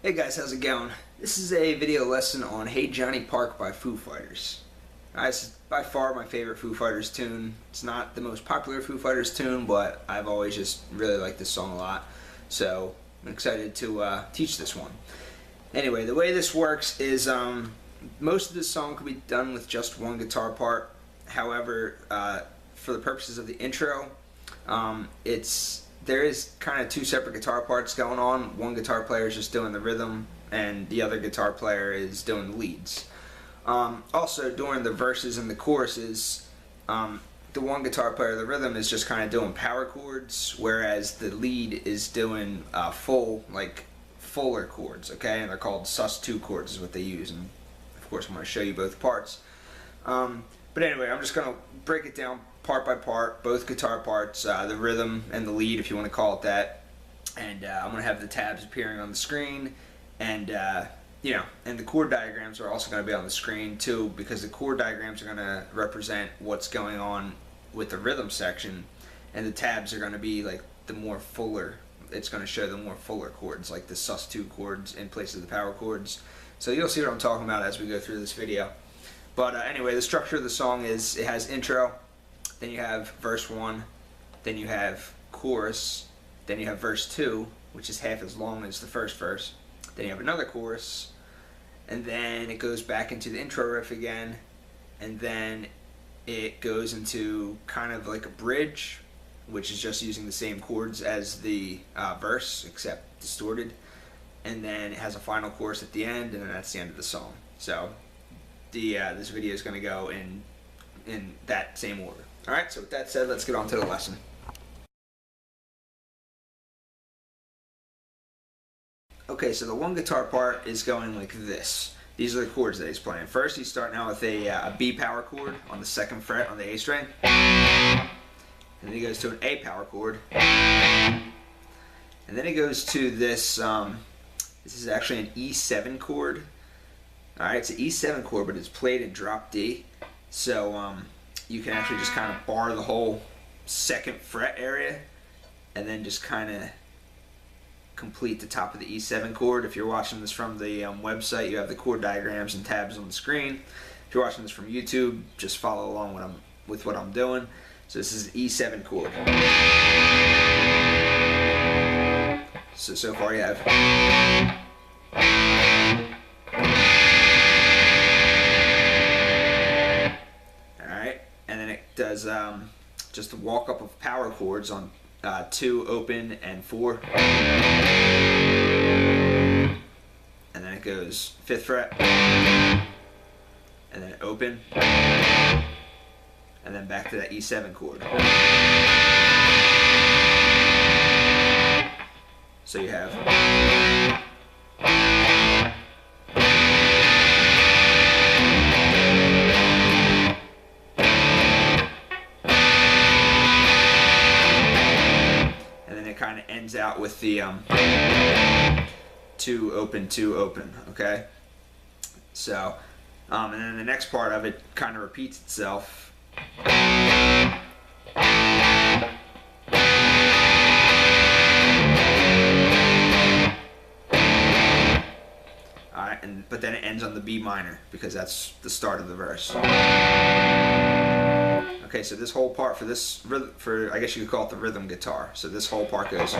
Hey guys, how's it going? This is a video lesson on Hey Johnny Park by Foo Fighters. This is by far my favorite Foo Fighters tune. It's not the most popular Foo Fighters tune, but I've always just really liked this song a lot. So I'm excited to teach this one. Anyway, the way this works is most of this song can be done with just one guitar part. However, for the purposes of the intro, there is kind of two separate guitar parts going on. One guitar player is just doing the rhythm, and the other guitar player is doing the leads. Also, during the verses and the choruses, the one guitar player, the rhythm, is just kind of doing power chords, whereas the lead is doing fuller chords, okay? And they're called sus2 chords is what they use, and of course I'm going to show you both parts. But anyway, I'm just going to break it down part by part, both guitar parts, the rhythm and the lead, if you want to call it that. And I'm going to have the tabs appearing on the screen, and and the chord diagrams are also going to be on the screen too, because the chord diagrams are going to represent what's going on with the rhythm section, and the tabs are going to be like the more fuller. It's going to show the more fuller chords, like the sus2 chords in place of the power chords. So you'll see what I'm talking about as we go through this video. But anyway, the structure of the song is it has intro, then you have verse 1, then you have chorus, then you have verse 2, which is half as long as the first verse, then you have another chorus, and then it goes back into the intro riff again, and then it goes into kind of like a bridge, which is just using the same chords as the verse, except distorted, and then it has a final chorus at the end, and then that's the end of the song. So this video is going to go in that same order. Alright, so with that said, let's get on to the lesson. Okay, so the one guitar part is going like this. These are the chords that he's playing. First, he's starting out with a B power chord on the 2nd fret on the A string. And then he goes to an A power chord. And then he goes to this, this is actually an E7 chord. Alright, it's an E7 chord, but it's played in drop D. So you can actually just kind of bar the whole 2nd fret area and then just kind of complete the top of the E7 chord. If you're watching this from the website, you have the chord diagrams and tabs on the screen. If you're watching this from YouTube, just follow along with what I'm doing. So this is the E7 chord. So far you have does just a walk up of power chords on 2, open, and 4, and then it goes 5th fret, and then open, and then back to that E7 chord. So you have kind of ends out with the 2, open, 2, open, okay? So, and then the next part of it kind of repeats itself. Alright, but then it ends on the B minor, because that's the start of the verse. Okay, so this whole part for I guess you could call it the rhythm guitar. So this whole part goes.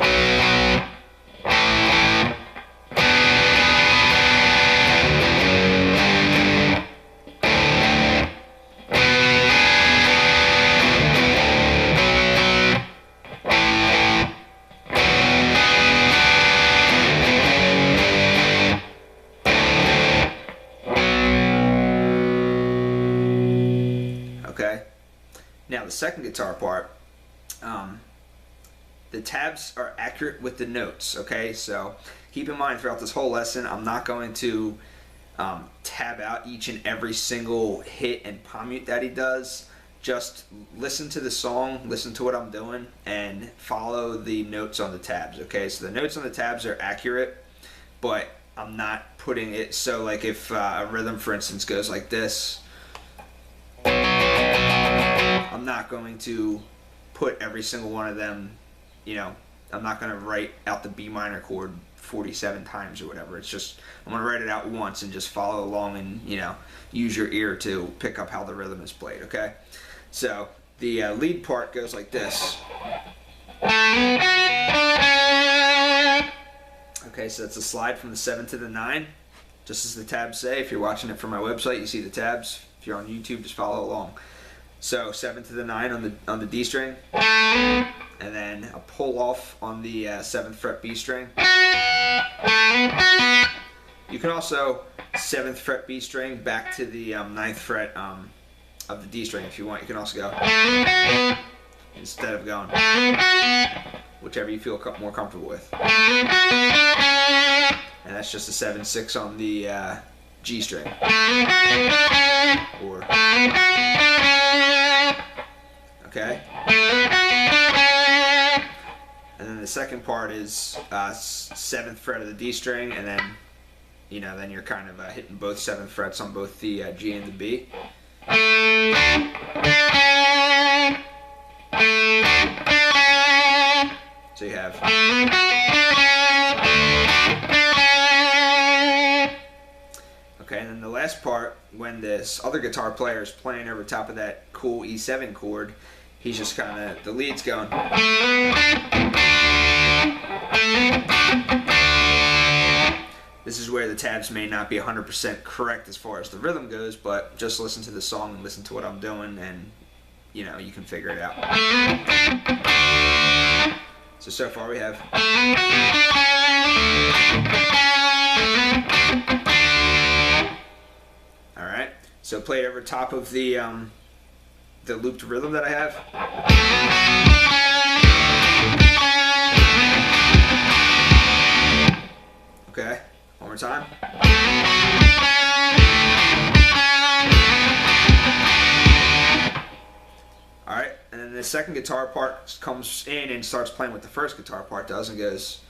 Okay. Now the second guitar part, the tabs are accurate with the notes, okay? So keep in mind throughout this whole lesson, I'm not going to tab out each and every single hit and palm mute that he does. Just listen to the song, listen to what I'm doing, and follow the notes on the tabs, okay? So the notes on the tabs are accurate, but I'm not putting it, so like if a rhythm, for instance, goes like this, I'm not going to put every single one of them, I'm not going to write out the B minor chord 47 times or whatever. It's just, I'm going to write it out once and just follow along and, use your ear to pick up how the rhythm is played, okay? So the lead part goes like this. Okay, so that's a slide from the 7 to the 9, just as the tabs say. If you're watching it from my website, you see the tabs. If you're on YouTube, just follow along. So 7 to the 9 on the D string, and then a pull off on the 7th fret B string. You can also 7th fret B string back to the 9th fret of the D string if you want. You can also go instead of going, whichever you feel more comfortable with. And that's just a 7/6 on the G string. Or, okay. And then the second part is 7th fret of the D string, and then then you're kind of hitting both 7th frets on both the G and the B. So you have. Okay, and then the last part, when this other guitar player is playing over top of that cool E7 chord, he's just kind of, the lead's going. This is where the tabs may not be 100% correct as far as the rhythm goes, but just listen to the song and listen to what I'm doing, and you can figure it out. So far we have. All right. So play it over top of the looped rhythm that I have. Okay. One more time. Alright, and then the second guitar part comes in and starts playing what the first guitar part does, and goes.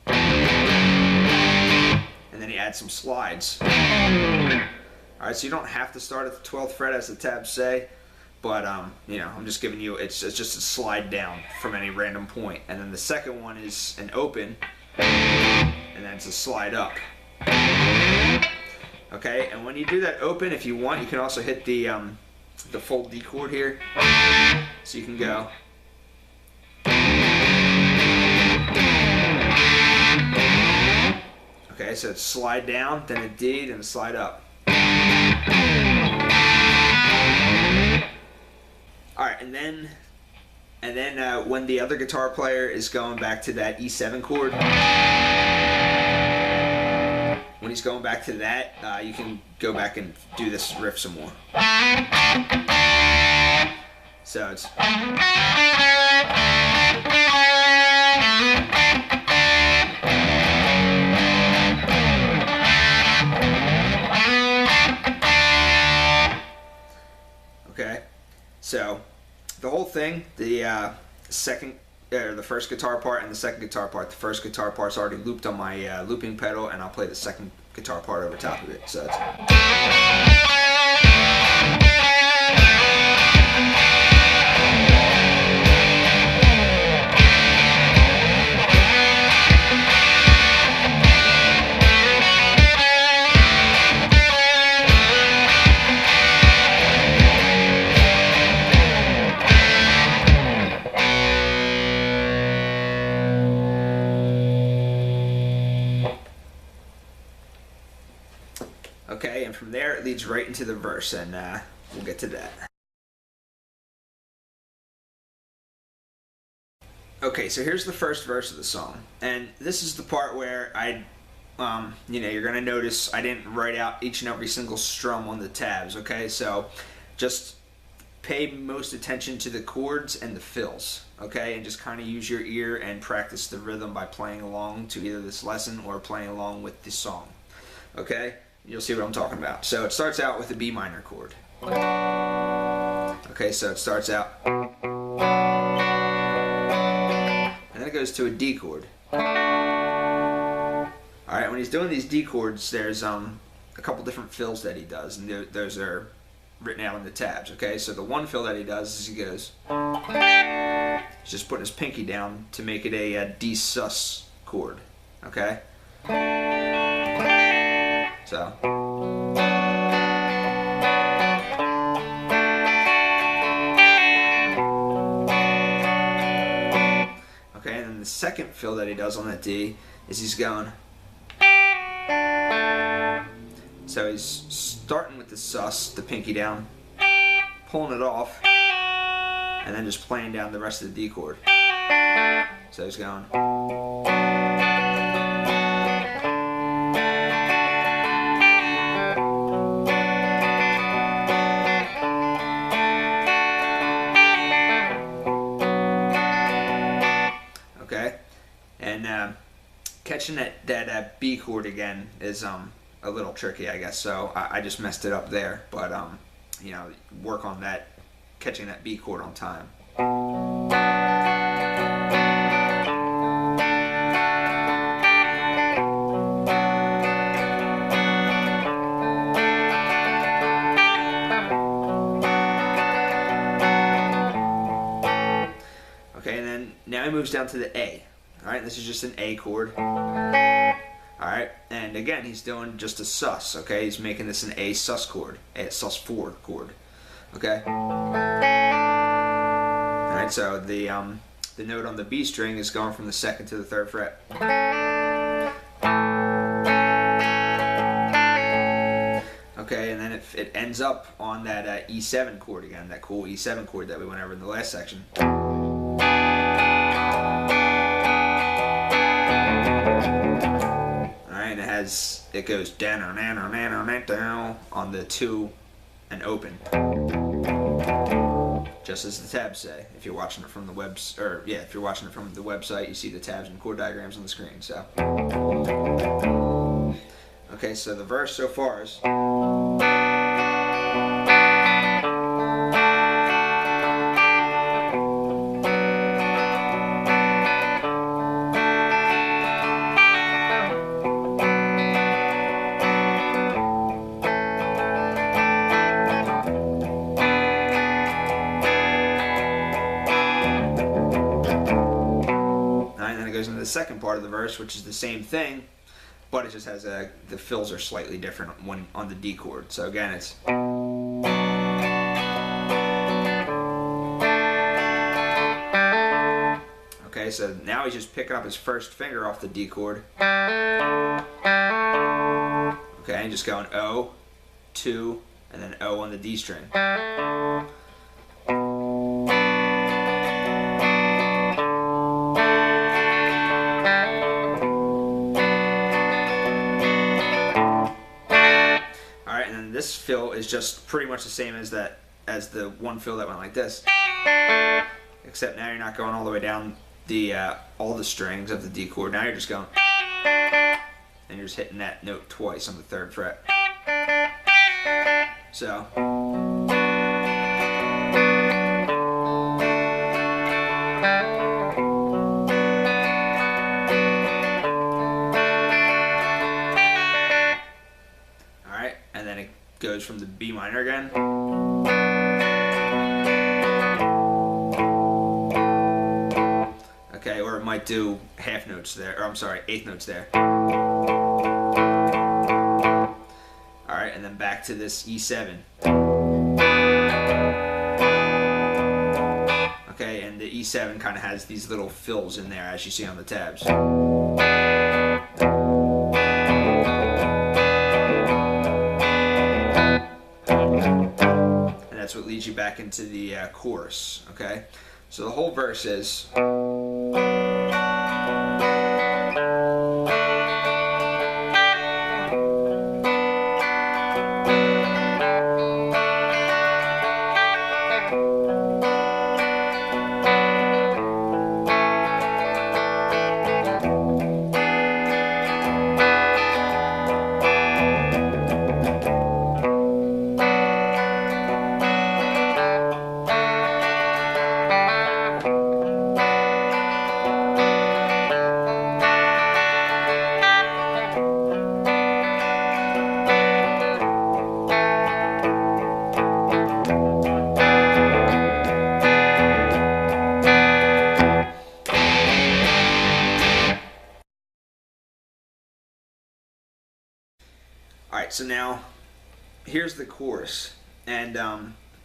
And then he adds some slides. Alright, so you don't have to start at the 12th fret as the tabs say, but I'm just giving you, it's just a slide down from any random point. And then the second one is an open, and then it's a slide up. Okay, and when you do that open, if you want, you can also hit the full D chord here, so you can go. Okay, so it's slide down, then a D, then a slide up. Alright, and then when the other guitar player is going back to that E7 chord, when he's going back to that, you can go back and do this riff some more. So it's. Okay, so the whole thing, the first guitar part and the second guitar part. The first guitar part's already looped on my looping pedal, and I'll play the second guitar part over top of it. So it's. Okay, and from there it leads right into the verse, and we'll get to that. Okay, so here's the first verse of the song, and this is the part where you're gonna notice I didn't write out each and every single strum on the tabs. Okay, so just pay most attention to the chords and the fills. Okay, and just kind of use your ear and practice the rhythm by playing along to either this lesson or playing along with the song. Okay. You'll see what I'm talking about. So it starts out with a B minor chord. Okay, so it starts out. And then it goes to a D chord. Alright, when he's doing these D chords, there's a couple different fills that he does, and those are written out on the tabs. Okay, so the one fill that he does is he goes. He's just putting his pinky down to make it a D sus chord. Okay? So. Okay, and then the second fill that he does on that D is he's going. So he's starting with the sus, the pinky down, pulling it off, and then just playing down the rest of the D chord. So he's going. Okay, and catching that B chord again is a little tricky, I guess. So I just messed it up there, but you know, work on that, catching that B chord on time. Okay, and then now he moves down to the A. All right, this is just an A chord. All right, and again, he's doing just a sus. Okay, he's making this an A sus chord, a sus4 chord. Okay. All right, so the note on the B string is going from the 2nd to the 3rd fret. Okay, and then it ends up on that E7 chord again, that cool E7 chord that we went over in the last section. Alright, it goes down on the 2 and open. Just as the tabs say. If you're watching it from the if you're watching it from the website, you see the tabs and chord diagrams on the screen. So okay, so the verse so far is. Goes into the second part of the verse, which is the same thing, but it just has the fills are slightly different when on the D chord. So again, it's okay. So now he's just picking up his first finger off the D chord. Okay, and just going O, 2, and then O on the D string. This fill is just pretty much the same as the one fill that went like this, except now you're not going all the way down all the strings of the D chord. Now you're just going, and you're just hitting that note twice on the 3rd fret. So. And then it goes from the B minor again. Okay, or it might do half notes there, or I'm sorry, 8th notes there. Alright, and then back to this E7. Okay, and the E7 kind of has these little fills in there, as you see on the tabs. That's what leads you back into the chorus, okay? So the whole verse is. so now here's the chorus, and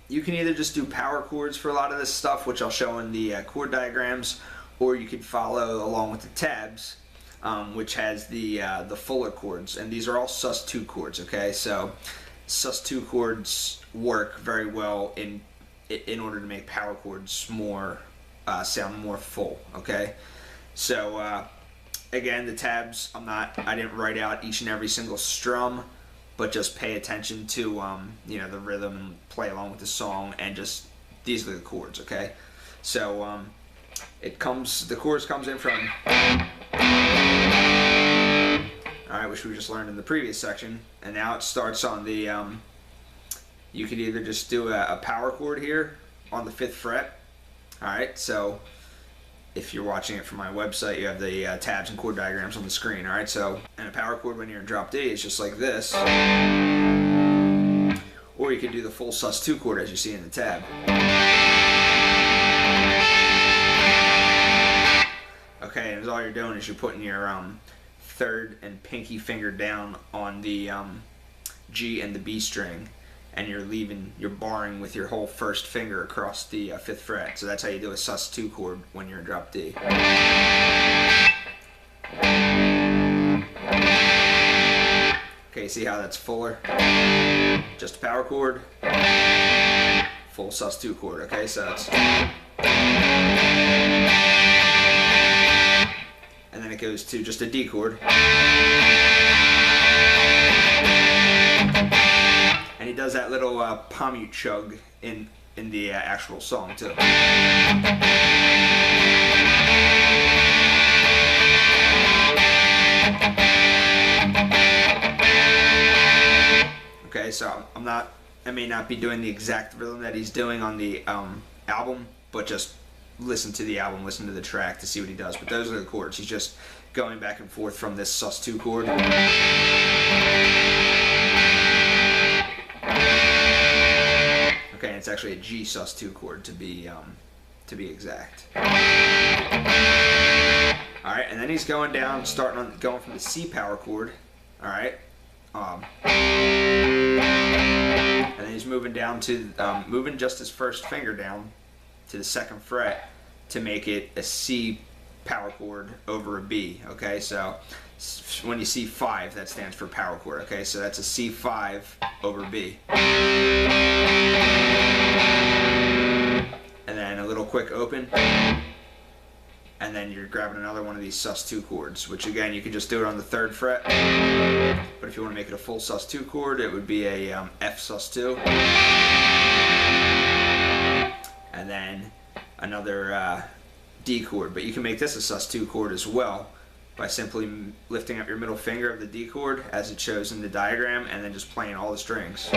you can either just do power chords for a lot of this stuff, which I'll show in the chord diagrams, or you could follow along with the tabs, which has the fuller chords, and these are all sus2 chords. Okay, so sus2 chords work very well in order to make power chords more sound more full. Okay, so again, the tabs, I didn't write out each and every single strum, but just pay attention to the rhythm and play along with the song, and just these are the chords. Okay, so the chorus comes in from, alright, which we just learned in the previous section, and now it starts on the you could either just do a power chord here on the 5th fret. Alright, so if you're watching it from my website, you have the tabs and chord diagrams on the screen. Alright, so, and a power chord when you're in drop D is just like this. Or you could do the full sus2 chord as you see in the tab. Okay, and all you're doing is you're putting your 3rd and pinky finger down on the G and the B string, and you're barring with your whole 1st finger across the 5th fret. So that's how you do a sus2 chord when you're in drop D. Okay, see how that's fuller? Just a power chord, full sus2 chord. Okay, so that's, and then it goes to just a D chord. And he does that little pommu chug in the actual song too. Okay, so I may not be doing the exact rhythm that he's doing on the album, but just listen to the album, listen to the track to see what he does. But those are the chords. He's just going back and forth from this sus2 chord. Okay, it's actually a G sus2 chord to be exact. All right, and then he's going down, going from the C power chord. All right, and then he's moving down to moving just his 1st finger down to the 2nd fret to make it a C power chord over a B. Okay, so when you see 5, that stands for power chord. Okay, so that's a C5 over B. And then a little quick open, and then you're grabbing another one of these sus2 chords, which again you can just do it on the 3rd fret, but if you want to make it a full sus2 chord, it would be a F sus2, and then another D chord. But you can make this a sus2 chord as well by simply lifting up your middle finger of the D chord as it shows in the diagram, and then just playing all the strings.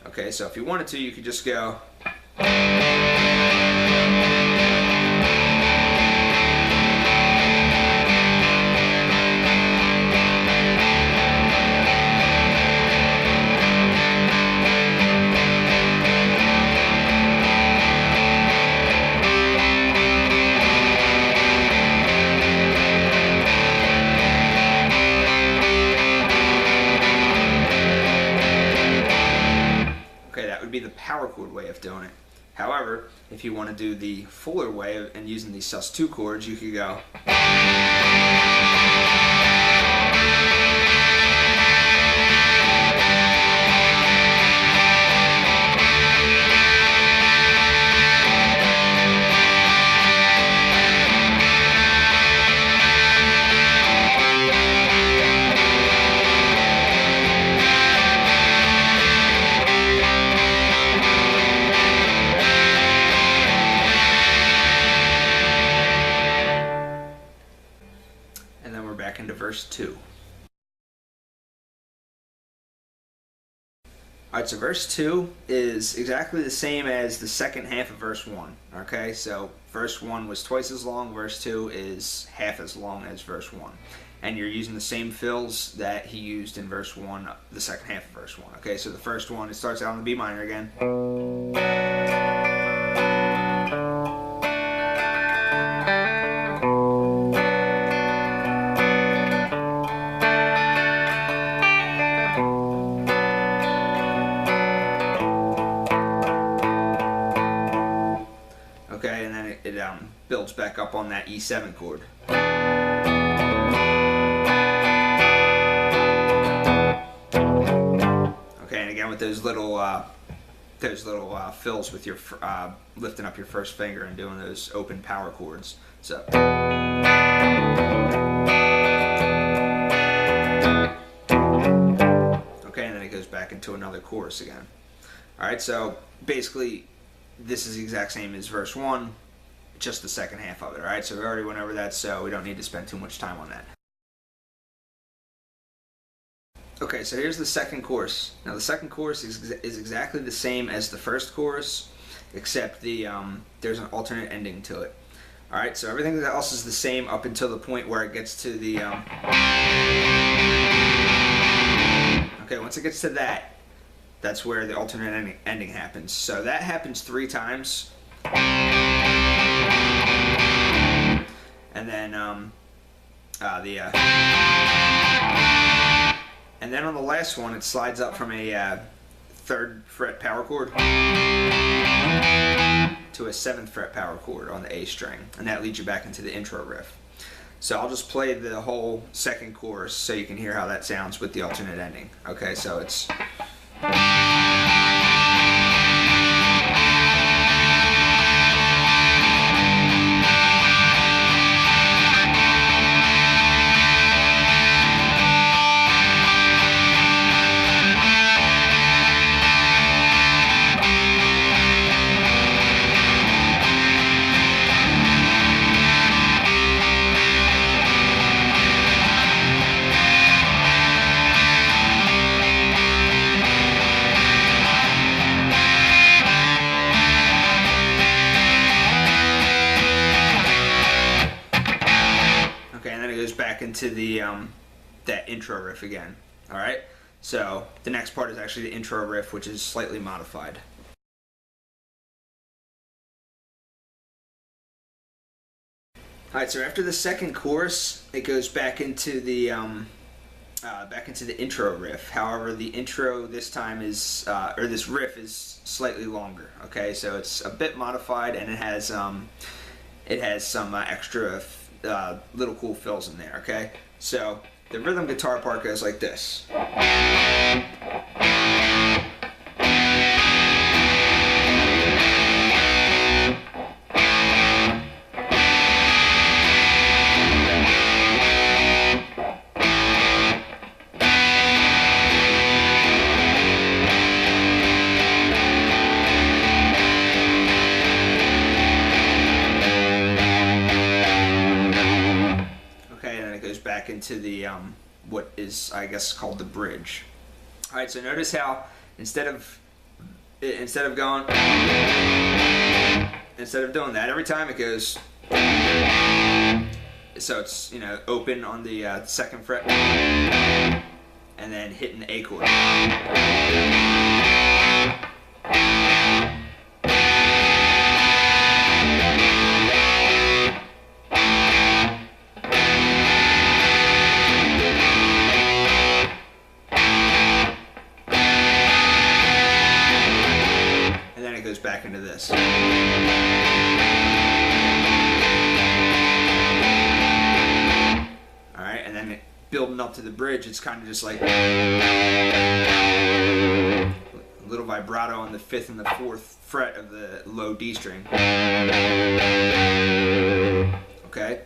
Okay, so if you wanted to, you could just go. Be the power chord way of doing it. However, if you want to do the fuller way and using these sus2 chords, you could go. Into verse 2. Alright, so verse 2 is exactly the same as the 2nd half of verse 1. Okay, so verse 1 was twice as long, verse 2 is half as long as verse 1. And you're using the same fills that he used in verse 1, the 2nd half of verse 1. Okay, so the first one, it starts out on the B minor again. builds back up on that E7 chord. Okay, and again with those little fills with your lifting up your first finger and doing those open power chords. So. Okay, and then it goes back into another chorus again. Alright, so basically this is the exact same as verse 1, just the second half of it. Alright, so we already went over that, so we don't need to spend too much time on that. Okay, so here's the second chorus. Now the second chorus is exactly the same as the first chorus, except there's an alternate ending to it. Alright, so everything else is the same up until the point where it gets to the... Okay, once it gets to that, that's where the alternate ending happens. So that happens 3 times. And then and then on the last one, it slides up from a 3rd fret power chord to a 7th fret power chord on the A string, and that leads you back into the intro riff. So I'll just play the whole second chorus so you can hear how that sounds with the alternate ending. Okay, so it's... back into the that intro riff again. Alright, so the next part is actually the intro riff, which is slightly modified. Alright, so after the second chorus, it goes back into the intro riff. However, the intro this time is, or this riff is slightly longer. Okay, so it's a bit modified, and it has some extra little cool fills in there. Okay, so the rhythm guitar part goes like this. Back into the what is, I guess, called the bridge. All right, so notice how instead of doing that every time, it goes, so it's, you know, open on the 2nd fret and then hitting the A chord. Back into this. Alright, and then building up to the bridge, it's kind of just like a little vibrato on the 5th and the 4th fret of the low D string. Okay,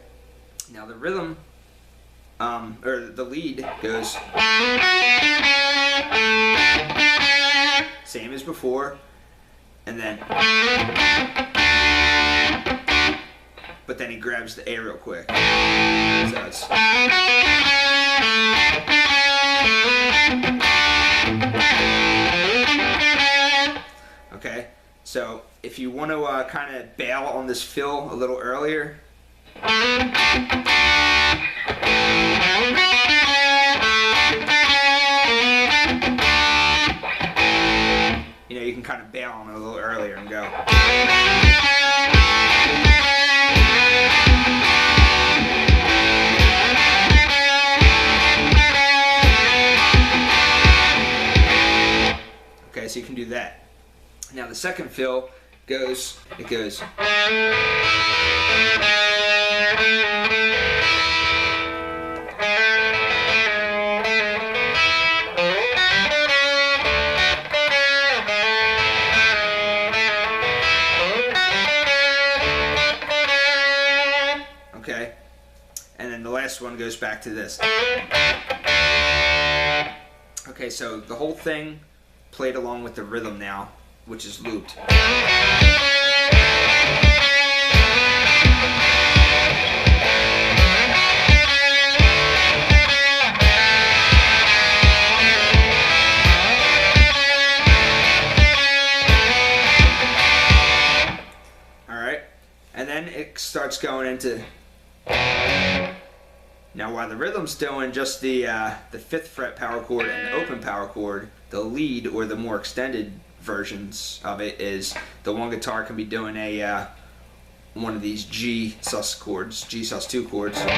now the rhythm, or the lead goes same as before. And then, but then he grabs the A real quick. So it's, okay, so if you want to kind of bail on this fill a little earlier, you know, you can kind of bail on it a little earlier and go. Okay, so you can do that. Now the second fill it goes. Okay, and then the last one goes back to this. Okay, so the whole thing played along with the rhythm now, which is looped. Alright, and then it starts going into... Now while the rhythm's doing just the 5th fret power chord and the open power chord, the lead, or the more extended versions of it, is the one guitar can be doing a one of these G sus chords, G sus2 chords, and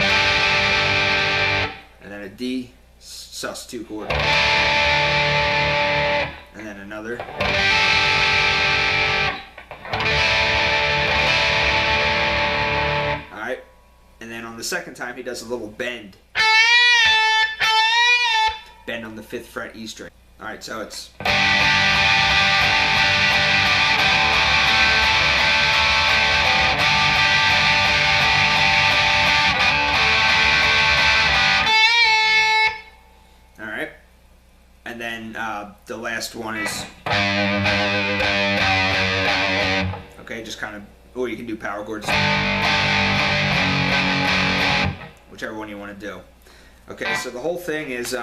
then a D sus2 chord, and then another. Alright, and then on the second time he does a little bend on the 5th fret E string. Alright, so it's... Alright, and then the last one is... Okay, just kind of... Or you can do power chords. Whichever one you want to do. Okay, so the whole thing is...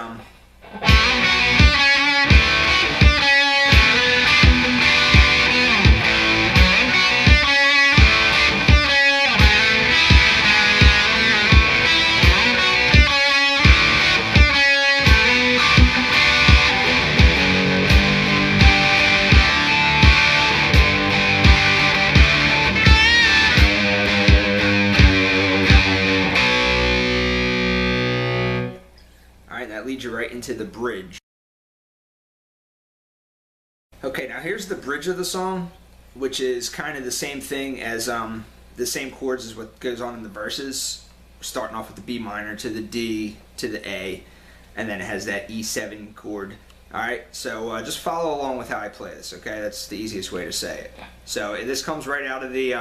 that leads you right into the bridge. Okay, now here's the bridge of the song, which is kind of the same thing as the same chords as what goes on in the verses, starting off with the B minor to the D to the A, and then it has that E7 chord. Alright, so just follow along with how I play this, okay? That's the easiest way to say it. So this comes right out of the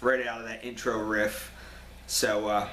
right out of that intro riff. So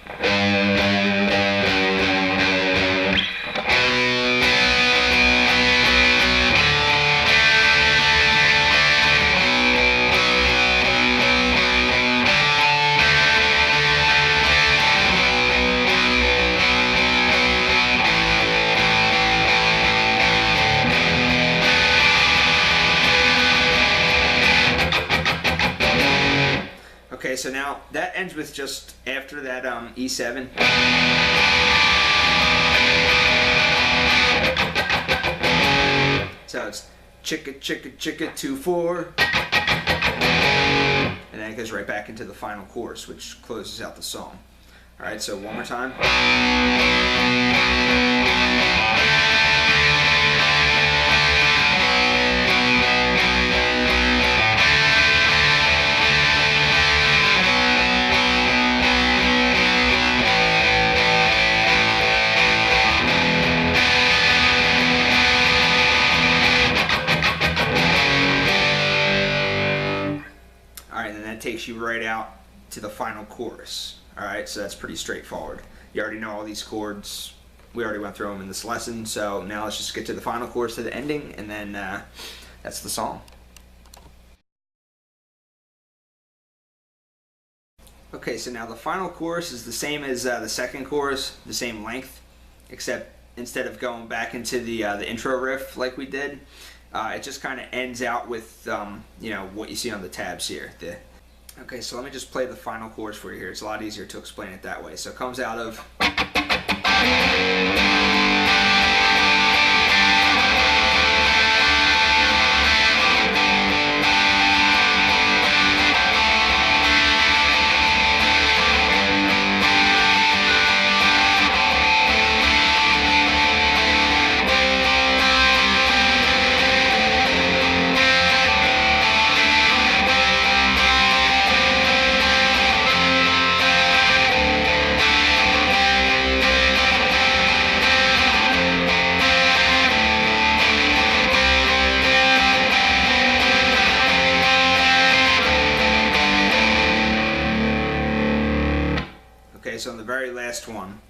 okay, so now that ends with just after that E7. So it's chicka chicka chicka 2-4, and then it goes right back into the final chorus, which closes out the song. All right, so one more time. Takes you right out to the final chorus. Alright, so that's pretty straightforward. You already know all these chords. We already went through them in this lesson, so now let's just get to the final chorus, to the ending, and then that's the song. Okay, so now the final chorus is the same as the second chorus, the same length, except instead of going back into the intro riff like we did, it just kind of ends out with you know, what you see on the tabs here. Okay, so let me just play the final chorus for you here. It's a lot easier to explain it that way. So it comes out of... so on the very last one,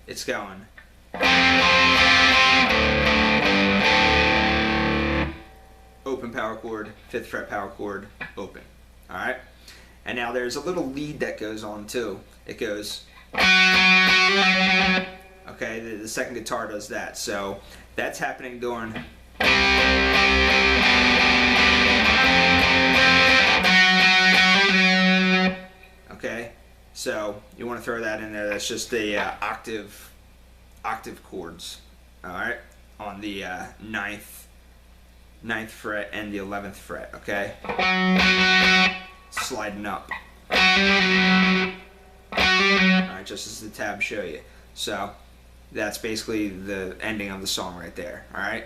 it's going. Open power chord, 5th fret power chord, open. Alright? And now there's a little lead that goes on too. It goes. Okay, the second guitar does that. So that's happening during. Okay, so you want to throw that in there. That's just the octave chords. All right, on the ninth fret and the 11th fret. Okay, sliding up. All right, just as the tabs show you. So that's basically the ending of the song right there. All right.